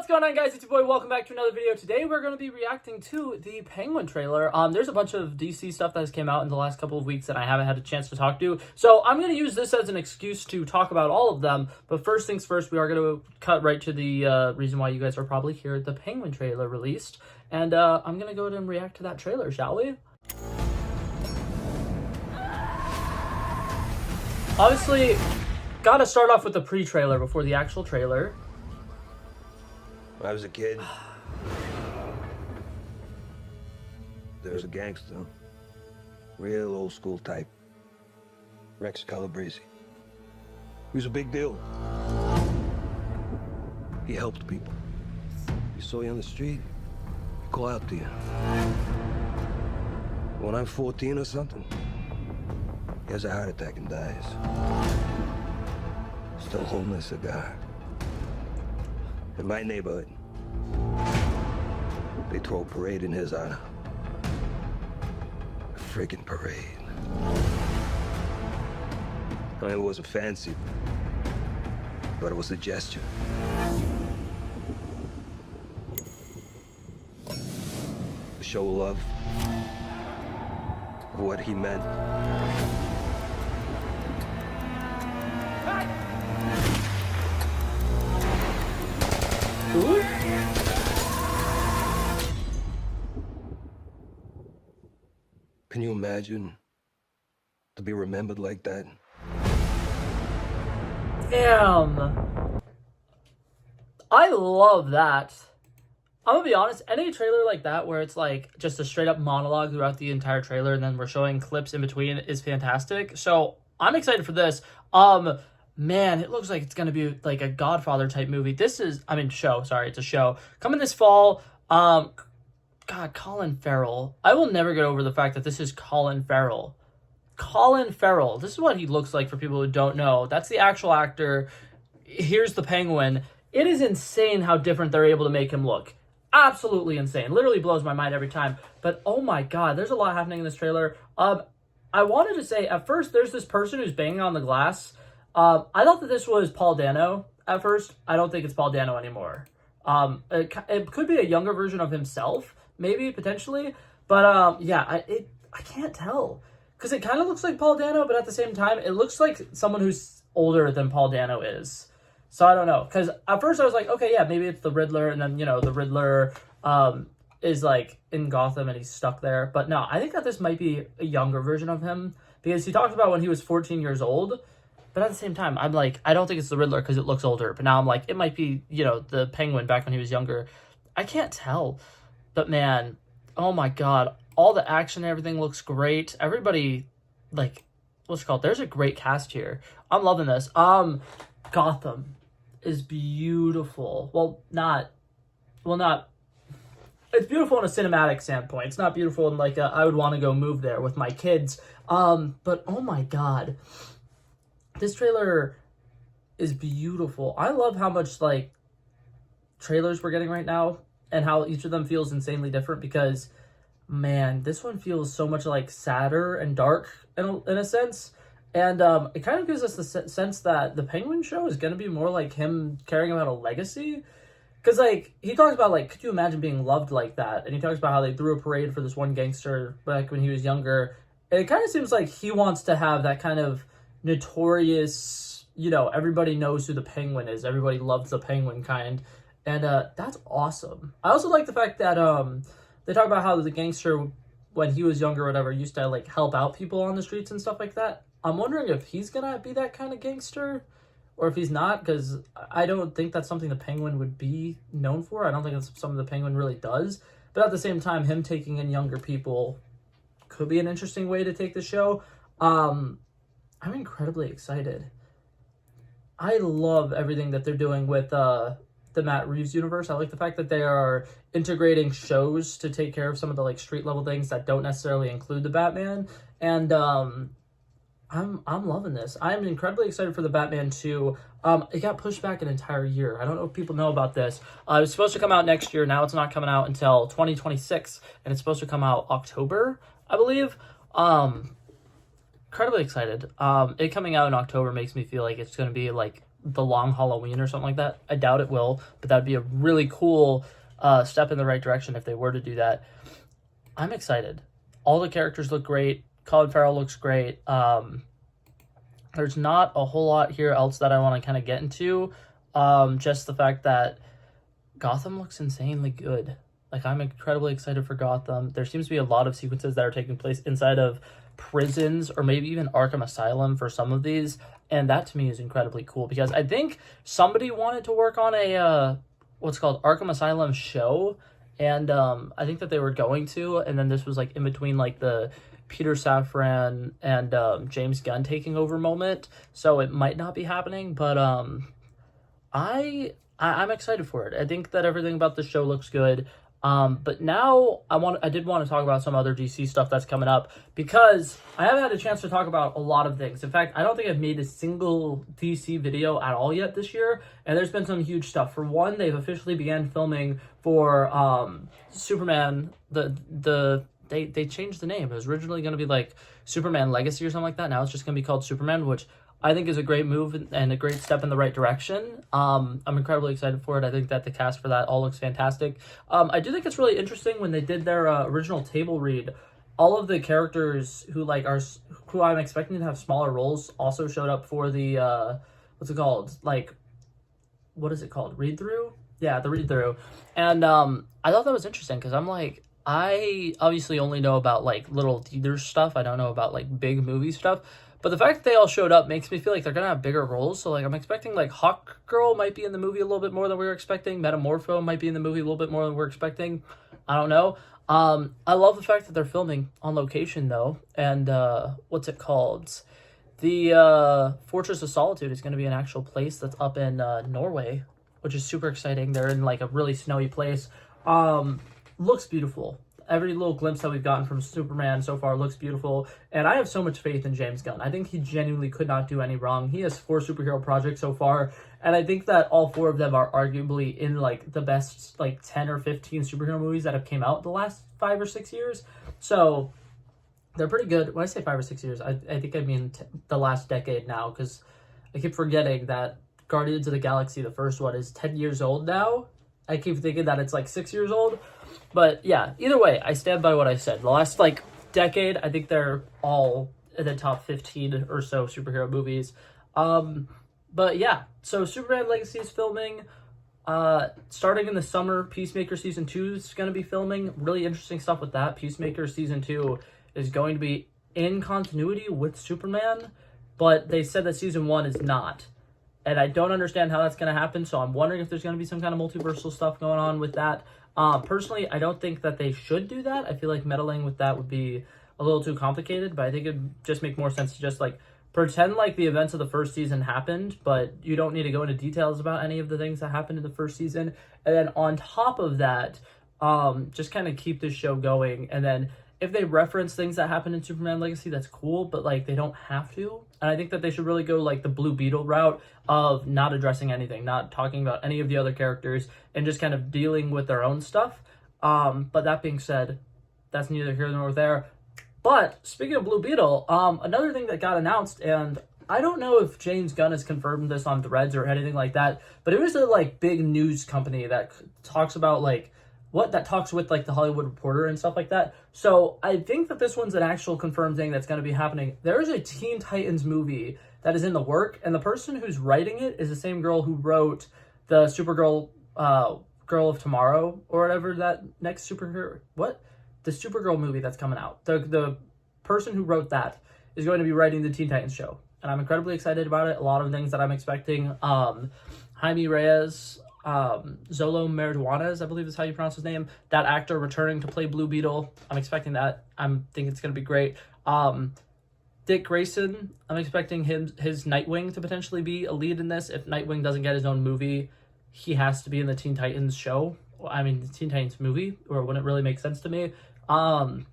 What's going on, guys? It's your boy. Welcome back to another video. Today we're going to be reacting to the Penguin trailer. There's a bunch of DC stuff that has came out in the last couple of weeks that I haven't had a chance to talk to, so I'm going to use this as an excuse to talk about all of them. But first things first, we are going to cut right to the reason why you guys are probably here. The Penguin trailer released, and I'm going to go ahead and react to that trailer, shall we? Obviously, got to start off with the pre-trailer before the actual trailer. When I was a kid, there was a gangster, real old school type, Rex Calabrese. He was a big deal. He helped people. You saw you on the street, he'd call out to you. When I'm 14 or something, he has a heart attack and dies. Still holding a cigar. In my neighborhood, they throw a parade in his honor. A freaking parade. I mean, it wasn't fancy, but it was a gesture. A show of love, of what he meant. Ooh. Can you imagine to be remembered like that? Damn. I love that. I'm gonna be honest, any trailer like that where it's like just a straight up monologue throughout the entire trailer and then we're showing clips in between is fantastic. So I'm excited for this. Man, it looks like it's going to be like a Godfather type movie. This is, show. Sorry, it's a show. Coming this fall. God, Colin Farrell. I will never get over the fact that this is Colin Farrell. Colin Farrell. This is what he looks like for people who don't know. That's the actual actor. Here's the Penguin. It is insane how different they're able to make him look. Absolutely insane. Literally blows my mind every time. But oh my God, there's a lot happening in this trailer. I wanted to say, at first, there's this person who's banging on the glass. I thought that this was Paul Dano at first. I don't think it's Paul Dano anymore. It could be a younger version of himself, maybe, potentially. But, yeah, I can't tell. Because it kind of looks like Paul Dano, but at the same time, it looks like someone who's older than Paul Dano is. So I don't know. Because at first I was like, okay, yeah, maybe it's the Riddler. And then, the Riddler is, like, in Gotham and he's stuck there. But no, I think that this might be a younger version of him. Because he talked about when he was 14 years old. But at the same time, I'm like, I don't think it's the Riddler because it looks older. But now I'm like, it might be, the Penguin back when he was younger. I can't tell. But man, oh my God. All the action and everything looks great. Everybody, like, what's it called? There's a great cast here. I'm loving this. Gotham is beautiful. It's beautiful in a cinematic standpoint. It's not beautiful in like I would want to go move there with my kids. But oh my God. This trailer is beautiful. I love how much, like, trailers we're getting right now and how each of them feels insanely different because, man, this one feels so much, like, sadder and dark in a sense. And it kind of gives us the sense that the Penguin show is going to be more like him caring about a legacy. Because, like, he talks about, like, could you imagine being loved like that? And he talks about how they threw a parade for this one gangster back when he was younger. And it kind of seems like he wants to have that kind of notorious, everybody knows who the Penguin is. Everybody loves the Penguin kind. And that's awesome. I also like the fact that they talk about how the gangster, when he was younger or whatever, used to, like, help out people on the streets and stuff like that. I'm wondering if he's going to be that kind of gangster or if he's not, because I don't think that's something the Penguin would be known for. I don't think that's something the Penguin really does. But at the same time, him taking in younger people could be an interesting way to take the show. I'm incredibly excited. I love everything that they're doing with the Matt Reeves universe. I like the fact that they are integrating shows to take care of some of the, like, street level things that don't necessarily include the Batman. And I'm loving this. I'm incredibly excited for the Batman 2. It got pushed back an entire year. I don't know if people know about this. It was supposed to come out next year. Now it's not coming out until 2026, and it's supposed to come out October, I believe. Incredibly excited. It coming out in October makes me feel like it's going to be, like, The Long Halloween or something like that. I doubt it will, but that'd be a really cool step in the right direction if they were to do that. I'm excited. All the characters look great. Colin Farrell looks great. There's not a whole lot here else that I want to kind of get into. Just the fact that Gotham looks insanely good. Like, I'm incredibly excited for Gotham. There seems to be a lot of sequences that are taking place inside of prisons or maybe even Arkham Asylum for some of these. And that to me is incredibly cool because I think somebody wanted to work on a, what's called Arkham Asylum show. And I think that they were going to. And then this was like in between like the Peter Safran and James Gunn taking over moment. So it might not be happening. But I'm excited for it. I think that everything about the show looks good. But now I did want to talk about some other DC stuff that's coming up because I haven't had a chance to talk about a lot of things. In fact, I don't think I've made a single DC video at all yet this year, and there's been some huge stuff. For one, they've officially began filming for Superman. They changed the name. It was originally going to be like Superman Legacy or something like that. Now it's just going to be called Superman, which I think is a great move and a great step in the right direction. I'm incredibly excited for it. I think that the cast for that all looks fantastic. I do think it's really interesting when they did their original table read. All of the characters who I'm expecting to have smaller roles also showed up for the what's it called? Like, what is it called? Read through? Yeah, the read through. And I thought that was interesting because I'm like, I obviously only know about like little theater stuff. I don't know about like big movie stuff. But the fact that they all showed up makes me feel like they're going to have bigger roles. So, like, I'm expecting, like, Hawkgirl might be in the movie a little bit more than we were expecting. Metamorpho might be in the movie a little bit more than we're expecting. I don't know. I love the fact that they're filming on location, though. And, what's it called? The Fortress of Solitude is going to be an actual place that's up in Norway, which is super exciting. They're in, like, a really snowy place. Looks beautiful. Every little glimpse that we've gotten from Superman so far looks beautiful, and I have so much faith in James Gunn. I think he genuinely could not do any wrong. He has 4 superhero projects so far, and I think that all 4 of them are arguably in like the best like 10 or 15 superhero movies that have came out the last 5 or 6 years. So they're pretty good. When I say 5 or 6 years, I think I mean the last decade now, because I keep forgetting that Guardians of the Galaxy, the first one, is 10 years old now. I keep thinking that it's like 6 years old. But yeah, either way, I stand by what I said. The last like decade, I think they're all in the top 15 or so superhero movies. But yeah, so Superman Legacy is filming. Starting in the summer, Peacemaker Season 2 is going to be filming. Really interesting stuff with that. Peacemaker Season 2 is going to be in continuity with Superman, but they said that Season 1 is not. And I don't understand how that's going to happen, so I'm wondering if there's going to be some kind of multiversal stuff going on with that. Personally, I don't think that they should do that. I feel like meddling with that would be a little too complicated, but I think it'd just make more sense to just like pretend like the events of the first season happened, but you don't need to go into details about any of the things that happened in the first season. And then on top of that, just kind of keep this show going. And then if they reference things that happened in Superman Legacy, that's cool, but like they don't have to. And I think that they should really go like the Blue Beetle route of not addressing anything, not talking about any of the other characters, and just kind of dealing with their own stuff. But that being said, that's neither here nor there. But speaking of Blue Beetle, another thing that got announced, and I don't know if James Gunn has confirmed this on Threads or anything like that, but it was a like big news company that talks about like talks with like the Hollywood Reporter and stuff like that. So I think that this one's an actual confirmed thing that's going to be happening. There is a Teen Titans movie that is in the work, and the person who's writing it is the same girl who wrote the Supergirl, Girl of Tomorrow, or whatever that next superhero, the Supergirl movie that's coming out. The person who wrote that is going to be writing the Teen Titans show, and I'm incredibly excited about it. A lot of things that I'm expecting. Jaime Reyes, Zolo Marijuanas, I believe is how you pronounce his name. That actor returning to play Blue Beetle. I'm expecting that. I'm thinking it's going to be great. Dick Grayson, I'm expecting his Nightwing to potentially be a lead in this. If Nightwing doesn't get his own movie, he has to be in the Teen Titans show. I mean, the Teen Titans movie, or it wouldn't really make sense to me. I'm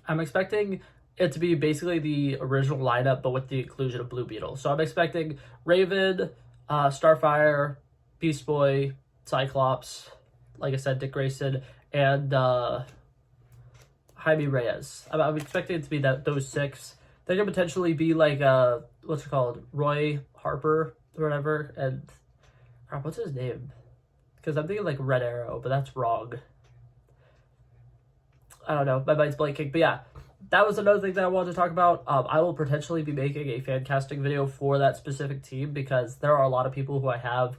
expecting it to be basically the original lineup, but with the inclusion of Blue Beetle. So I'm expecting Raven, Starfire, Beast Boy, Cyclops, like I said, Dick Grayson, and Jaime Reyes. I'm expecting it to be those 6. They could potentially be like, what's it called? Roy Harper, or whatever, and what's his name? Because I'm thinking like Red Arrow, but that's wrong. I don't know. My mind's blanking, but yeah. That was another thing that I wanted to talk about. I will potentially be making a fan casting video for that specific team because there are a lot of people who I have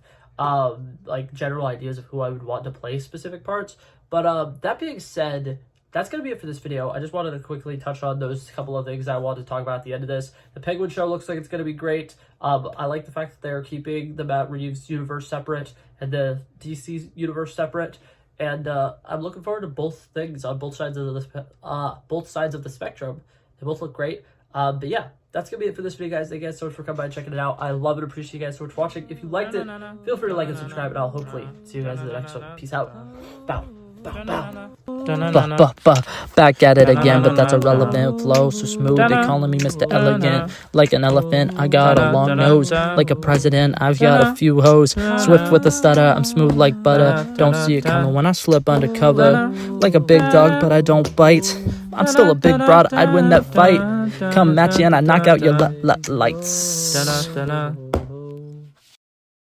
like general ideas of who I would want to play specific parts. But that being said, that's going to be it for this video. I just wanted to quickly touch on those couple of things I wanted to talk about at the end of this. The Penguin show looks like it's going to be great. I like the fact that they're keeping the Matt Reeves universe separate and the DC universe separate. And I'm looking forward to both things on both sides of the spectrum. They both look great. But yeah, that's gonna be it for this video, guys. Thank you guys so much for coming by and checking it out. I love and appreciate you guys so much for watching. If you liked it, feel free to like and subscribe, and I'll hopefully see you guys in the next one. Peace out. Bow. Bow, bow. Back at it again, but that's a relevant flow. So smooth, they calling me Mr. Elegant. Like an elephant, I got a long nose. Like a president, I've got a few hoes. Swift with a stutter, I'm smooth like butter. Don't see it coming when I slip undercover. Like a big dog, but I don't bite. I'm still a big broad, I'd win that fight. Come match you and I knock out your lights.